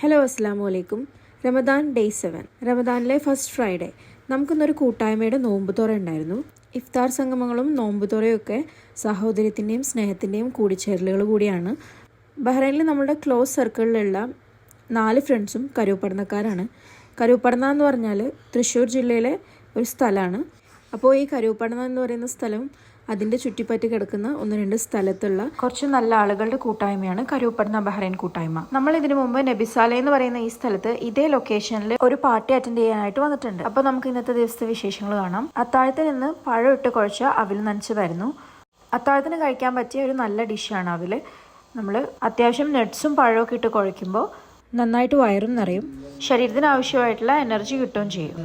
Hello അസ്സാം വലൈക്കും. Ramadan day 7, റമദാനിലെ ഫസ്റ്റ് ഫ്രൈഡേ. നമുക്കിന്നൊരു കൂട്ടായ്മയുടെ നോമ്പുതുറ ഉണ്ടായിരുന്നു. ഇഫ്താർ സംഗമങ്ങളും നോമ്പുതുറയൊക്കെ സഹോദര്യത്തിൻ്റെയും സ്നേഹത്തിൻ്റെയും കൂടിച്ചേരലുകൾ കൂടിയാണ്. ബഹ്റൈനിൽ നമ്മുടെ ക്ലോസ് സർക്കിളിലുള്ള 4 ഫ്രണ്ട്സും കരൂപ്പടനക്കാരാണ്. കരൂപ്പടന എന്ന് പറഞ്ഞാൽ തൃശ്ശൂർ ജില്ലയിലെ ഒരു സ്ഥലമാണ്. അപ്പോൾ ഈ കരൂപ്പടന എന്ന് പറയുന്ന സ്ഥലം അതിൻ്റെ ചുറ്റിപ്പറ്റി കിടക്കുന്ന 1-2 സ്ഥലത്തുള്ള കുറച്ച് നല്ല ആളുകളുടെ കൂട്ടായ്മയാണ് കരൂപ്പടന ബഹ്റൈൻ കൂട്ടായ്മ. നമ്മൾ ഇതിനു മുമ്പ് നബിസാല എന്ന് പറയുന്ന ഈ സ്ഥലത്ത് ഇതേ ലൊക്കേഷനിൽ ഒരു പാർട്ടി അറ്റൻഡ് ചെയ്യാനായിട്ട് വന്നിട്ടുണ്ട്. അപ്പോൾ നമുക്ക് ഇന്നത്തെ ദിവസത്തെ വിശേഷങ്ങൾ കാണാം. അത്താഴത്തിൽ നിന്ന് പഴം ഇട്ട് കുഴച്ച അവിൽ നനച്ചതായിരുന്നു. അത്താഴത്തിന് കഴിക്കാൻ പറ്റിയ ഒരു നല്ല ഡിഷാണ് അവിൽ. നമ്മൾ അത്യാവശ്യം നട്ട്സും പഴമൊക്കെ ഇട്ട് കുഴയ്ക്കുമ്പോൾ നന്നായിട്ട് വയറും നിറയും, ശരീരത്തിന് ആവശ്യമായിട്ടുള്ള എനർജി കിട്ടുകയും ചെയ്യും.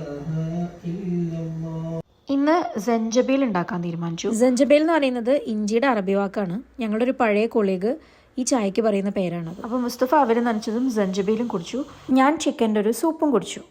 ഇന്ന് സഞ്ചബീൽ ഉണ്ടാക്കാൻ തീരുമാനിച്ചു. സഞ്ചബീൽ എന്ന് പറയുന്നത് ഇഞ്ചിയുടെ അറബി വാക്കാണ്. ഞങ്ങളുടെ ഒരു പഴയ കൊളീഗ് ഈ ചായക്ക് പറയുന്ന പേരാണത്. അപ്പോൾ മുസ്തഫ അവല് നനച്ചതും സഞ്ചബീലും കുടിച്ചു. ഞാൻ ചിക്കൻ്റെ ഒരു സൂപ്പും കുടിച്ചു.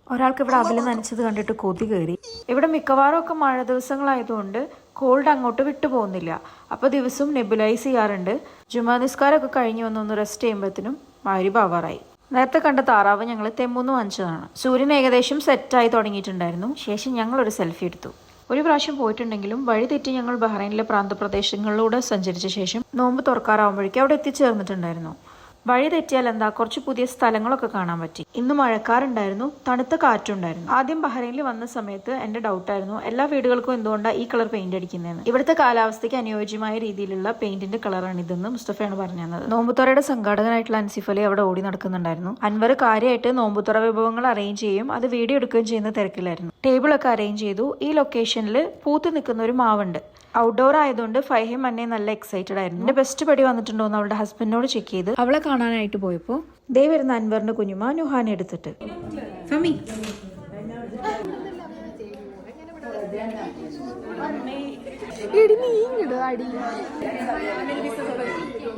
ഒരാൾക്ക് ഇവിടെ അവല് നനച്ചത് കണ്ടിട്ട് കൊതി കയറി. ഇവിടെ മിക്കവാറും ഒക്കെ മഴ ദിവസങ്ങളായതുകൊണ്ട് കോൾഡ് അങ്ങോട്ട് വിട്ടു പോകുന്നില്ല. അപ്പോൾ ദിവസവും നെബുലൈസ് ചെയ്യാറുണ്ട്. ജുമാ നിസ്കാരമൊക്കെ കഴിഞ്ഞ് വന്നൊന്ന് റെസ്റ്റ് ചെയ്യുമ്പോഴത്തേനും മഗ്‌രിബ് ആവാറായി. നേരത്തെ കണ്ട താറാവ് ഞങ്ങൾ തെമ്മൂന്ന് വാങ്ങിച്ചതാണ്. സൂര്യൻ ഏകദേശം സെറ്റായി തുടങ്ങിയിട്ടുണ്ടായിരുന്നു. ശേഷം ഞങ്ങളൊരു സെൽഫി എടുത്തു. ഒരു പ്രാവശ്യം പോയിട്ടുണ്ടെങ്കിലും വഴി തെറ്റി ഞങ്ങൾ ബഹ്റൈനിലെ പ്രാന്തപ്രദേശങ്ങളിലൂടെ സഞ്ചരിച്ച ശേഷം നോമ്പ് തുറക്കാറാവുമ്പോഴേക്കും അവിടെ എത്തിച്ചേർന്നിട്ടുണ്ടായിരുന്നു. വഴി തെറ്റിയാൽ എന്താ, കുറച്ച് പുതിയ സ്ഥലങ്ങളൊക്കെ കാണാൻ പറ്റി. ഇന്ന് മഴക്കാറുണ്ടായിരുന്നു, തണുത്ത കാറ്റുണ്ടായിരുന്നു. ആദ്യം ബഹ്റൈനിൽ വന്ന സമയത്ത് എൻ്റെ ഡൗട്ടായിരുന്നു എല്ലാ വീടുകൾക്കും എന്തുകൊണ്ടാണ് ഈ കളർ പെയിന്റ് അടിക്കുന്നതെന്ന്. ഇവിടുത്തെ കാലാവസ്ഥയ്ക്ക് അനുയോജ്യമായ രീതിയിലുള്ള പെയിന്റിന്റെ കളറാണ് ഇതെന്ന് മുസ്തഫയാണ് പറഞ്ഞു തന്നത്. നോമ്പുതുറയുടെ സംഘാടകനായിട്ടുള്ള അൻസിഫ് അലി അവിടെ ഓടി നടക്കുന്നുണ്ടായിരുന്നു. അൻവർ കാര്യമായിട്ട് നോമ്പുതുറ വിഭവങ്ങൾ അറേഞ്ച് ചെയ്യും, അത് വീഡിയോ എടുക്കുകയും ചെയ്യുന്ന തിരക്കിലായിരുന്നു. ടേബിളൊക്കെ അറേഞ്ച് ചെയ്തു. ഈ ലൊക്കേഷനിൽ പൂത്ത് നിൽക്കുന്ന ഒരു മാവുണ്ട്. ഔട്ട്ഡോർ ആയതുകൊണ്ട് ഫൈഹിം അന്നെ നല്ല എക്സൈറ്റഡ് ആയിരുന്നു. എന്റെ ബെസ്റ്റ് പടി വന്നിട്ടുണ്ടോ എന്ന് അവളുടെ ഹസ്ബൻഡിനോട് ചെക്ക് ചെയ്ത് അവളെ കാണാനായിട്ട് പോയപ്പോൾ ദേ വരുന്ന അൻവറിന്റെ കുഞ്ഞുമ നുഹാനെ എടുത്തിട്ട്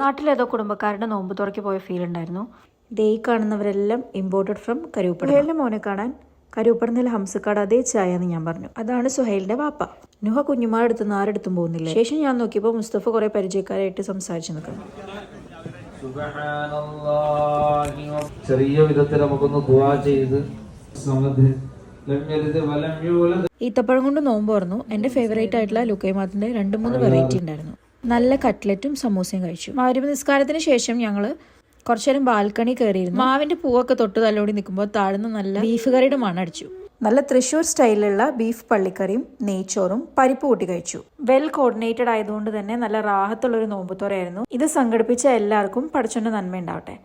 നാട്ടിലേതോ കുടുംബക്കാരുടെ നോമ്പ് തുറക്കി പോയ ഫീൽ ഉണ്ടായിരുന്നു. ദേ കാണുന്നവരെല്ലാം ഇമ്പോർട്ടഡ് ഫ്രം കരൂപ്പടന. മോനെ കാണാൻ കരൂപ്പടനയിൽ ഹംസക്കാട് അതേ ചായ എന്ന് ഞാൻ പറഞ്ഞു. അതാണ് സുഹൈലിന്റെ വാപ്പ. നുഹ കുഞ്ഞുമാരെടുത്തുനിന്ന് ആരെടുത്തും പോകുന്നില്ല. ശേഷം ഞാൻ നോക്കിയപ്പോൾ മുസ്തഫ കുറെ പരിചയക്കാരായിട്ട് സംസാരിച്ചു നിൽക്കുന്നു. ചെറിയ വിധത്തിൽ നമുക്കൊന്ന് ദുആ ചെയ്ത് ഈത്തപ്പഴം കൊണ്ട് നോമ്പ് തുറന്നു. എന്റെ ഫേവറേറ്റ് ആയിട്ടുള്ള ലുക്കൈമാത്തിന്റെ 2-3 വെറൈറ്റി ഉണ്ടായിരുന്നു. നല്ല കട്ട്ലറ്റും സമൂസയും കഴിച്ചു. മഗ്‌രിബ് നിസ്കാരത്തിന് ശേഷം ഞങ്ങള് കുറച്ചേരം ബാൽക്കണി കയറിയിരുന്നു. മാവിന്റെ പൂവൊക്കെ തൊട്ട് തലോടി നിൽക്കുമ്പോൾ താഴ്ന്ന നല്ല ബീഫ് കറിയുടെ മണടിച്ചു. നല്ല തൃശ്ശൂർ സ്റ്റൈലിലുള്ള ബീഫ് പള്ളിക്കറിയും നെയ്ച്ചോറും പരിപ്പ് കൂട്ടി കഴിച്ചു. വെൽ കോർഡിനേറ്റഡ് ആയതുകൊണ്ട് തന്നെ നല്ല റാഹത്തുള്ളൊരു നോമ്പുതുറയായിരുന്നു. ഇത് സംഘടിപ്പിച്ച എല്ലാവർക്കും പടച്ചോന്റെ നന്മ ഉണ്ടാവട്ടെ.